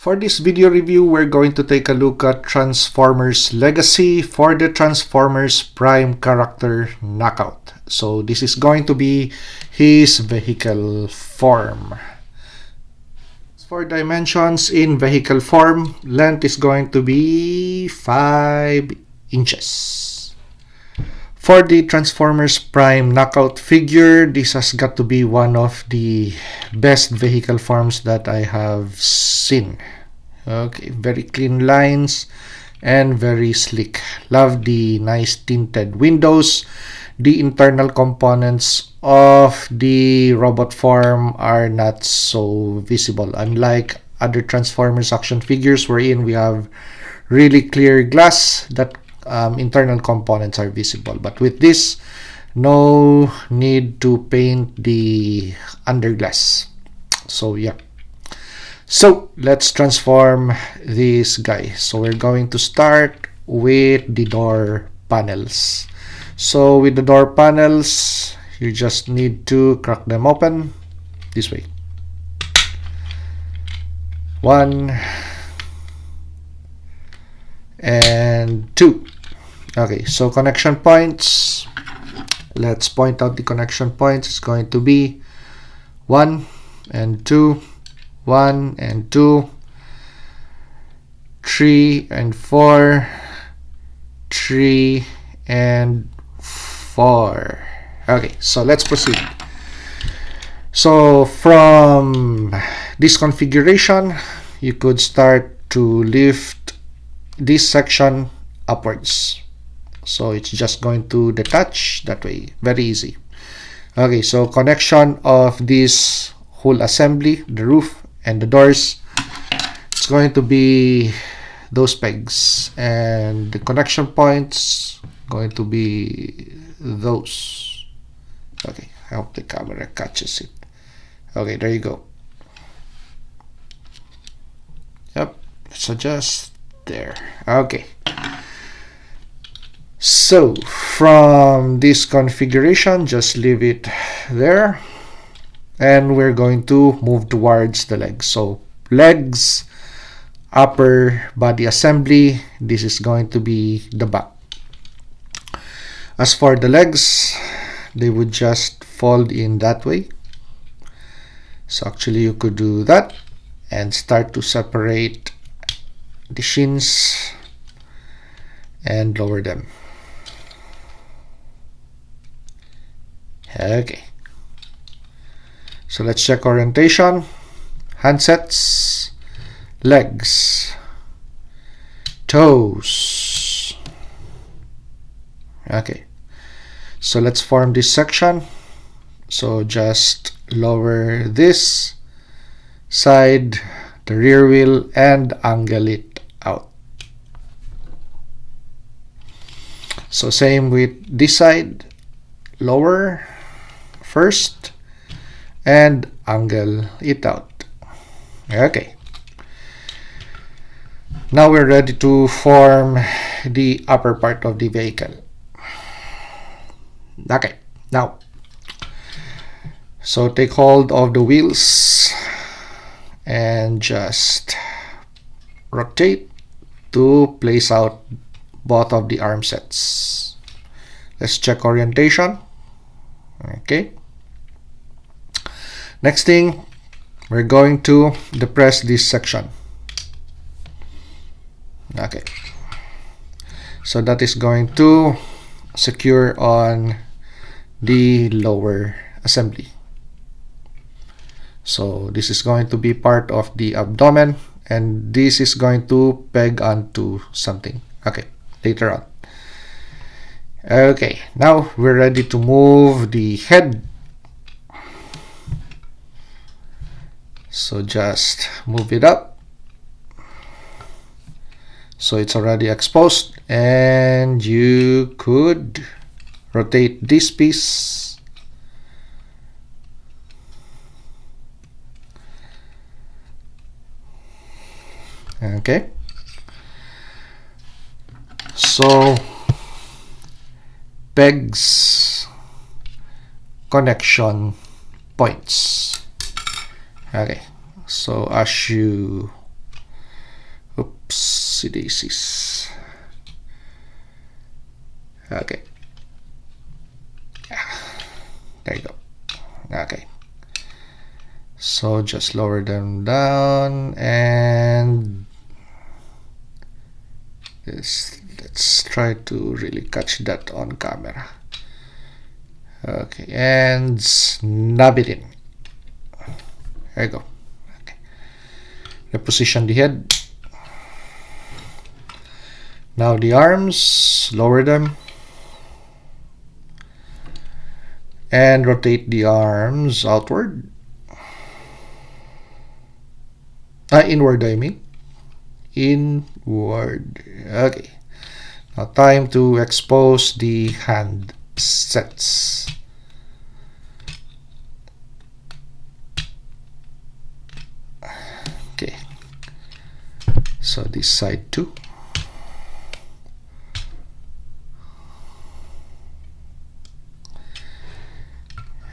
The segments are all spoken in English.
For this video review, we're going to take a look at Transformers Legacy for the Transformers Prime character Knockout. So this is going to be his vehicle form. For dimensions in vehicle form, length is going to be 5 inches. For the Transformers Prime Knockout figure, this has got to be one of the best vehicle forms that I have seen. Okay, very clean lines and very sleek. Love the nice tinted windows. The internal components of the robot form are not so visible, unlike other Transformers action figures wherein we have really clear glass that internal components are visible. But with this, no need to paint the underglass. So yeah. So let's transform this guy. So we're going to start with the door panels. So with the door panels, you just need to crack them open this way. 1 and 2. Okay, so connection points. Let's point out the connection points. It's going to be 1 and 2, 1 and 2, 3 and 4, 3 and 4. Okay, so let's proceed. So from this configuration, you could start to lift this section upwards. So it's just going to detach that way. Very easy. Okay, so connection of this whole assembly, the roof and the doors, it's going to be those pegs, and the connection points going to be those. Okay, I hope the camera catches it. Okay, there you go. Yep, let's adjust there. Okay. So from this configuration, just leave it there, and we're going to move towards the legs. So legs, upper body assembly, this is going to be the back. As for the legs, they would just fold in that way. So actually you could do that and start to separate the shins and lower them. Okay, so let's check orientation, handsets, legs, toes. Okay, so let's form this section. So just lower this side, the rear wheel, and angle it out. So same with this side, lower first and angle it out. Okay, now we're ready to form the upper part of the vehicle. Okay, now so take hold of the wheels and just rotate to place out both of the arm sets. Let's check orientation. Okay, next thing, we're going to depress this section. Okay, so that is going to secure on the lower assembly. So this is going to be part of the abdomen, and this is going to peg onto something. Okay, later on. Okay, now we're ready to move the head. So just move it up. So it's already exposed, and you could rotate this piece. Okay, so pegs, connection points. Okay, so as you Oopsie-daisies. Okay. There you go. Okay. So just lower them down and let's try to really catch that on camera. Okay, and snap it in. There you go. Okay. Reposition the head. Now the arms, lower them. And rotate the arms outward. Inward, I mean. Inward. Okay. Now time to expose the hand sets. Okay. So this side too.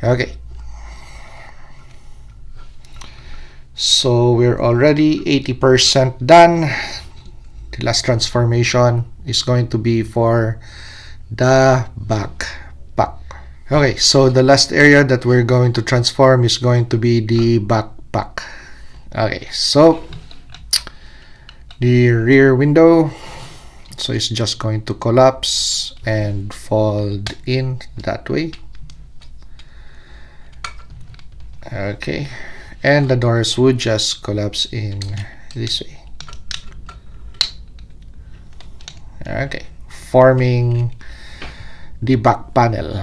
Okay. So we're already 80% done. The last transformation is going to be for the backpack. Okay, so the last area that we're going to transform is going to be the backpack. Okay, so the rear window, so it's just going to collapse and fold in that way. Okay, and the doors would just collapse in this way. Okay, forming the back panel.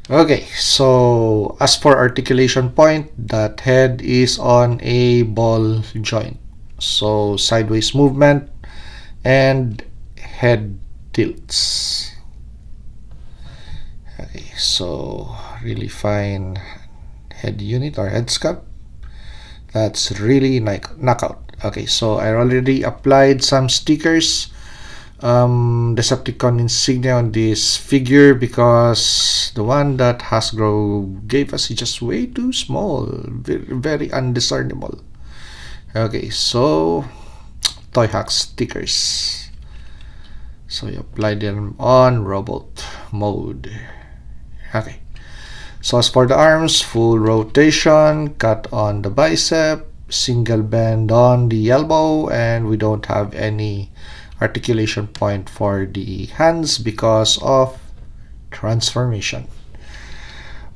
Okay, so as for articulation point, that head is on a ball joint. So sideways movement and head tilts. Okay, so really fine head unit or head sculpt. That's really knockout. Okay, so I already applied some stickers, Decepticon insignia on this figure because the one that Hasbro gave us is just way too small, very undiscernible. Okay, so Toy Hack stickers. So you apply them on robot mode. Okay, so as for the arms, full rotation, cut on the bicep, single bend on the elbow, and we don't have any articulation point for the hands because of transformation.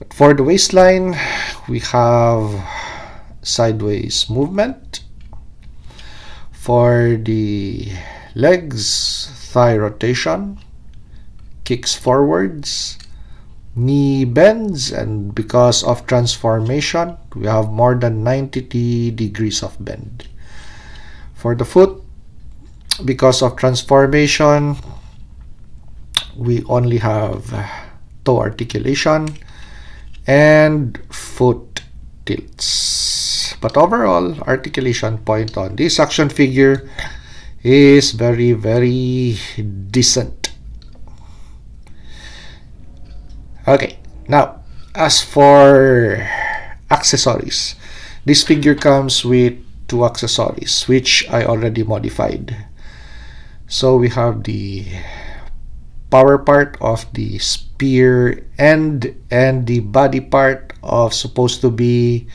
But for the waistline, we have sideways movement. For the legs, thigh rotation, kicks forwards, knee bends, and because of transformation we have more than 90 degrees of bend. For the foot, because of transformation we only have toe articulation and foot tilts, but overall articulation point on this action figure is very decent. Okay, now as for accessories, this figure comes with 2 accessories which I already modified. So we have the power part of the spear end and the body part of supposed to be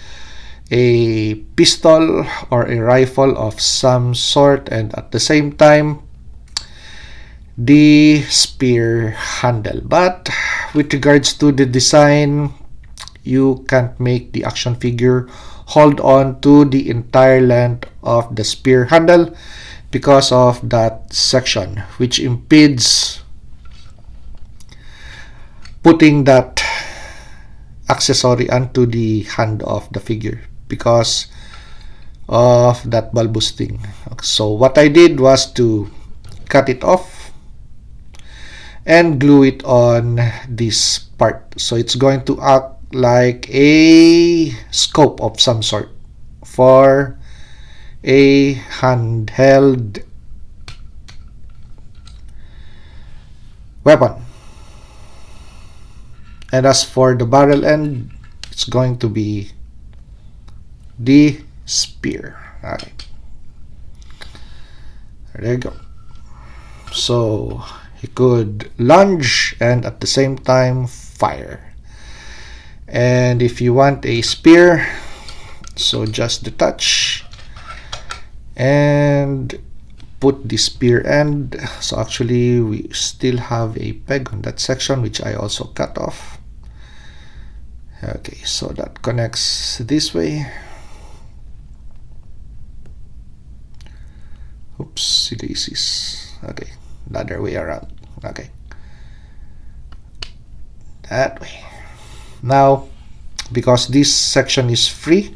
a pistol or a rifle of some sort, and at the same time the spear handle. But with regards to the design, you can't make the action figure hold on to the entire length of the spear handle because of that section which impedes putting that accessory onto the hand of the figure because of that bulbous thing. So what I did was to cut it off and glue it on this part, so it's going to act like a scope of some sort for a handheld weapon. And as for the barrel end, it's going to be the spear. Okay, there you go. So he could lunge and at the same time fire. And if you want a spear, so just detach and put the spear end. So actually we still have a peg on that section, which I also cut off. Okay, so that connects this way. Oops, daisies. Okay, the other way around. Okay, that way. Now, because this section is free,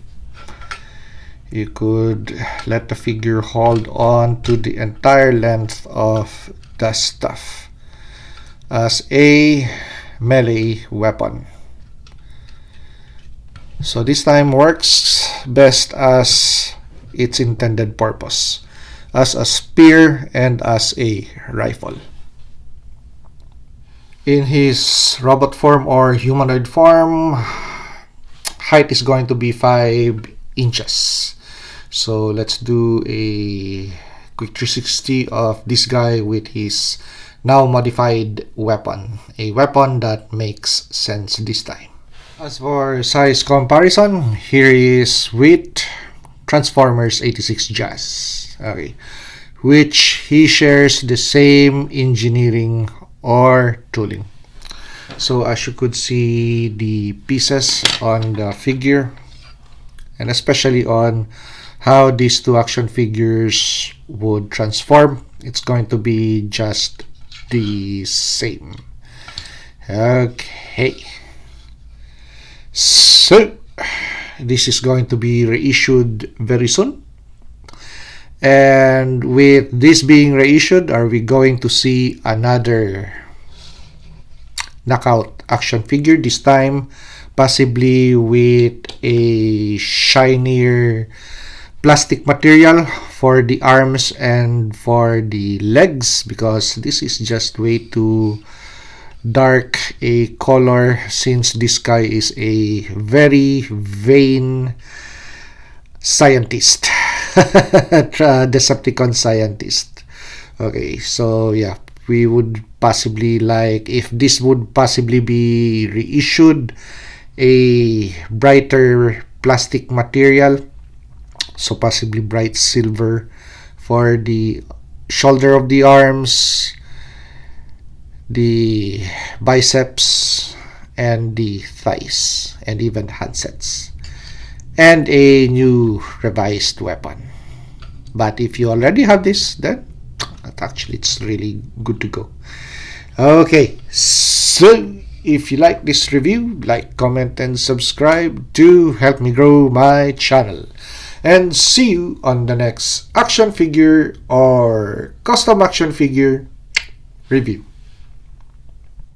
you could let the figure hold on to the entire length of the stuff as a melee weapon. So this time works best as its intended purpose, as a spear and as a rifle. In his robot form or humanoid form, height is going to be 5 inches. So let's do a quick 360 of this guy with his now modified weapon, a weapon that makes sense this time. As for size comparison, here is with Transformers 86 Jazz, okay, which he shares the same engineering or tooling. So as you could see, the pieces on the figure, and especially on how these two action figures would transform, it's going to be just the same. Okay, so this is going to be reissued very soon. And with this being reissued, are we going to see another Knockout action figure, this time possibly with a shinier plastic material for the arms and for the legs, because this is just way too dark a color, since this guy is a very vain scientist. Decepticon scientist. Okay, so yeah, we would possibly like, if this would possibly be reissued, a brighter plastic material, so possibly bright silver for the shoulder of the arms, the biceps, and the thighs, and even handsets, and a new revised weapon. But if you already have this, then actually it's really good to go. Okay, so if you like this review, like, comment, and subscribe to help me grow my channel. And see you on the next action figure or custom action figure review.